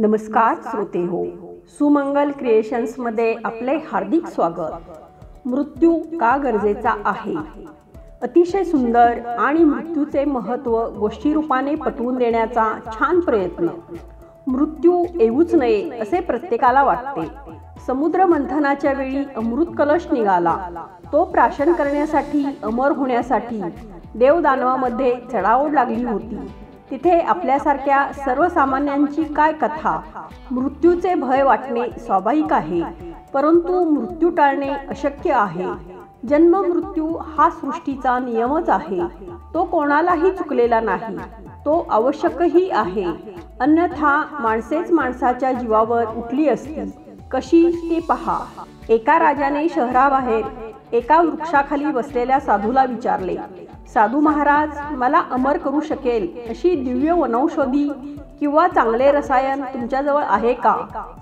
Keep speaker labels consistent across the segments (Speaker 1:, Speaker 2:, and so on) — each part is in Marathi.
Speaker 1: नमस्कार श्रोते हो, सुमंगल क्रिएशन्स मध्ये आपले हार्दिक स्वागत। मृत्यू का गरजेचा आहे? अतिशय सुंदर आणि मृत्यूचे महत्त्व गोष्टी रूपाने पटवून देण्याचा छान प्रयत्न। मृत्यू येऊच नये असे प्रत्येकाला वाटते। समुद्र मंथनाच्या वेळी अमृत कलश निघाला, तो प्राशन करण्यासाठी, अमर होण्यासाठी देवदानवामध्ये चढाओढ लागली होती। तिथे आपल्यासारख्या सर्वसामान्यांची काय कथा? मृत्यूचे भय वाटणे स्वाभाविक आहे, परंतु मृत्यू टाळणे अशक्य आहे। जन्म मृत्यू हा सृष्टीचा नियमच आहे, तो कोणालाही चुकलेला नाही, तो आवश्यकही आहे। अन्यथा माणसेच माणसाच्या जीवावर उठली असती, कशी ते पहा। एका राजाने शहराबाहेर एका वृक्षाखाली बसलेल्या साधूला विचारले, साधू महाराज, मला अमर करू शकेल अशी दिव्य वनौषधी किंवा चांगले रसायन तुमच्याजवळ आहे का?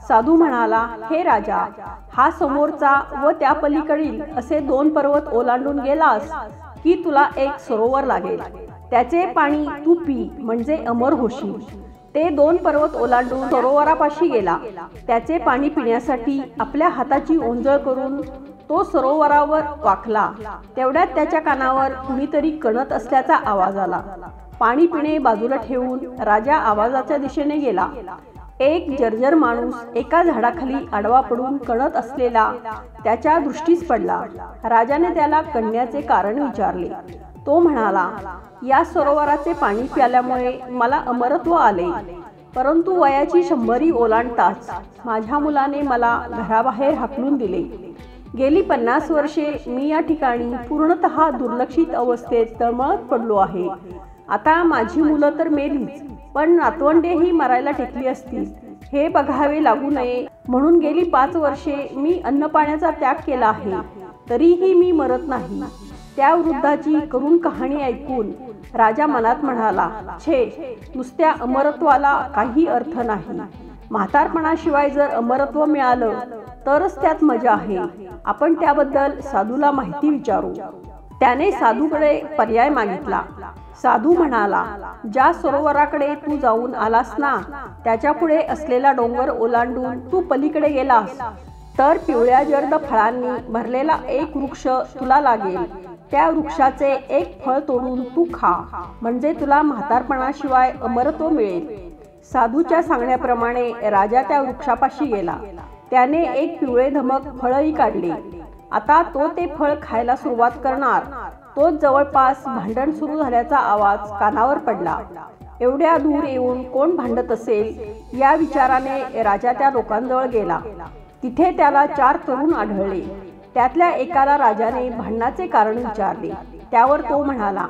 Speaker 1: साधू म्हणाला, हे राजा, हा समोरचा व त्या पलीकडील असे 2 पर्वत ओलांडून गेलास की तुला एक सरोवर लागेल, त्याचे पाणी तू पी म्हणजे अमर होशील। ते 2 पर्वत ओलांडून सरोवरापाशी गेला, त्याचे पाणी पिण्यासाठी आपल्या हाताची ओंजळ करून तो सरोवरावर वाकला। तेवढ्यात त्याच्या कानावर कुणीतरी कणत असल्याचा आवाज आला। पाणी पिणे बाजूला ठेवून राजा आवाजाच्या दिशेने गेला। एक जर्जर माणूस एका झाडाखाली आडवा पडून कणत असलेला त्याच्या दृष्टीस पडला। राजाने त्याला कणण्याचे कारण विचारले। तो म्हणाला, या सरोवराचे पाणी प्याल्यामुळे मला अमरत्व आले, परंतु वयाची 100 ओलांडताच माझ्या मुलाने मला घराबाहेर हाकलून दिले। गेली 50 वर्षे मी या ठिकाणी पूर्णतः दुर्लक्षित अवस्थेत तळमळत पडलो आहे। आता माझी मुलं तर मेलीच, पण नातवंडेही मरायला टेकली असतील, हे बघावे लागू नये म्हणून गेली 5 वर्षे मी अन्नपाण्याचा त्याग केला आहे, तरीही मी मरत नाही। त्या वृद्धाची करुण कहाणी ऐकून राजा मनात म्हणाला, छे, नुसत्या अमरत्वाला काही अर्थ नाही। म्हातारपणाशिवाय जर अमरत्व मिळालं तरच त्यात मजा आहे। आपण त्याबद्दल साधूला माहिती विचारू। त्याने साधूकडे पर्याय मागितला। साधू म्हणाला, ज्या सरोवराकडे तू जाऊन आलास ना, त्याच्या पुढे असलेला डोंगर ओलांडून तू पलीकडे गेलास तर पिवळ्या जर्द फळांनी भरलेला एक वृक्ष तुला लागेल। त्या वृक्षाचे एक फळ तोडून तू खा, म्हणजे तुला म्हातारपणाशिवाय अमरत्व मिळेल। साधूच्या सांगण्याप्रमाणे राजा त्या वृक्षापाशी गेला। त्याने एक पिवळे धमक फळही काढले। आता तो ते फळ खायला सुरुवात करणार, तोच जवळपास भांडण सुरू झाल्याचा आवाज कानावर पडला। एवढ्या दूर येऊन कोण भांडत असेल या विचाराने राजा त्या लोकांजवळ गेला। तिथे त्याला 4 तरुण आढळले। त्यातल्या एकाला राजाने भांडणाचे कारण विचारले। त्यावर तो म्हणाला,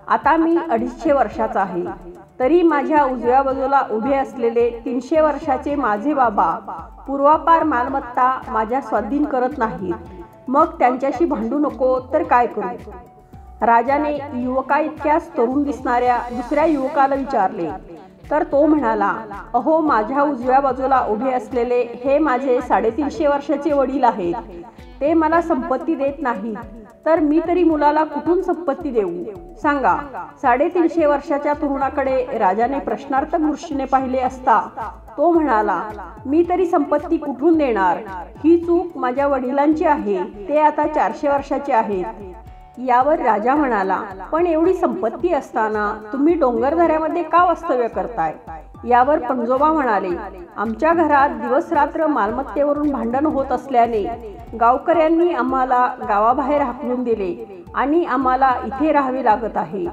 Speaker 1: आता मी 250 वर्षाचा आहे, तरी माझ्या उजव्या बाजूला उभे असलेले 300 वर्षाचे माझे बाबा पूर्वापार मालमत्ता माझ्या स्वाधीन करत नाहीत, मग त्यांच्याशी भांडू नको तर काय करू? राजाने युवका इतक्याच तरुण दिसणाऱ्या दुसऱ्या युवकाला विचारले, तर तो म्हणाला, अहो, माझ्या उजव्या बाजूला उभे असलेले हे माझे 350 वर्षाचे वडील आहेत, ते मला संपत्ती देत नाहीत, तर मी तरी मुलाला कुठून संपत्ती देऊ? सांगा। 350 वर्षाच्या तरुणाकडे राजाने प्रश्नार्थक दृष्टीने पाहिले असता तो म्हणाला, मी तरी संपत्ती कुठून देणार? ही चूक माझ्या वडिलांची आहे, ते आता 400 वर्षाचे आहेत। यावर राजा म्हणाला, पण एवढी संपत्ती असताना तुम्ही डोंगरदऱ्यामध्ये का वास्तव्य करताय? यावर पणजोबा म्हणाले, आमच्या घरात दिवस रात्र मालमत्तेवरून भांडण होत असल्याने गावकऱ्यांनी आम्हाला गावाबाहेर हाकलून दिले आणि आम्हाला इथे राहावे लागत आहे।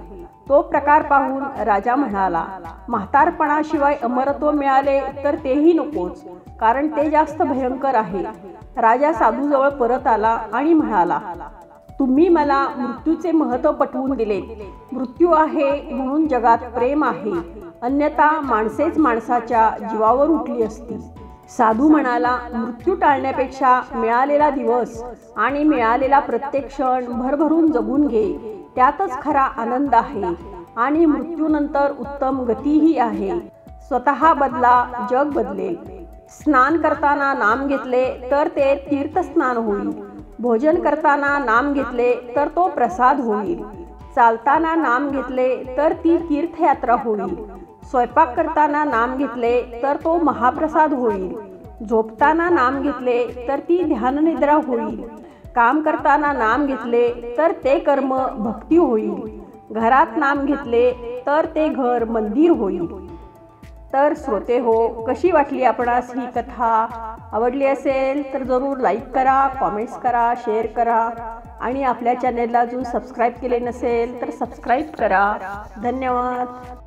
Speaker 1: तो प्रकार पाहून राजा म्हणाला, म्हातारपणाशिवाय अमरत्व मिळाले तर तेही नकोच, कारण ते जास्त भयंकर आहे। राजा साधूजवळ परत आला आणि म्हणाला, तुम्ही मला मृत्यूचे महत्त्व पटवून दिले। मृत्यू आहे म्हणून जगात प्रेम आहे, अन्यथा माणसेच माणसाच्या जीवावर उठली असती। साधू म्हणाला, मृत्यू टाळण्यापेक्षा मिळालेला दिवस आणि मिळालेला प्रत्येक क्षण भरभरून जगून घे, त्यातच खरा आनंद आहे आणि मृत्यूनंतर उत्तम गतीही आहे। स्वतः बदला, जग बदलेल। स्नान करताना नाम घेतले तर ते तीर्थस्नान होईल, भोजन करताना नाम घेतले तर तो प्रसाद होईल, चालताना नाम घेतले तर ती तीर्थयात्रा होईल, स्वयंपाक करताना नाम घेतले तर तो महाप्रसाद होईल. झोपताना नाम घेतले तर ती ध्याननिद्रा होईल. काम करताना नाम घेतले तर ते कर्म भक्ती होईल. घरात नाम घेतले तर ते घर मंदिर होईल. तर श्रोते हो, कशी वाटली आपणास ही कथा? आवडली असेल तर जरूर लाईक करा, कॉमेंट्स करा, शेअर करा आणि आपल्या चॅनेलला अजून सबस्क्राईब केले नसेल तर सबस्क्राईब करा. धन्यवाद.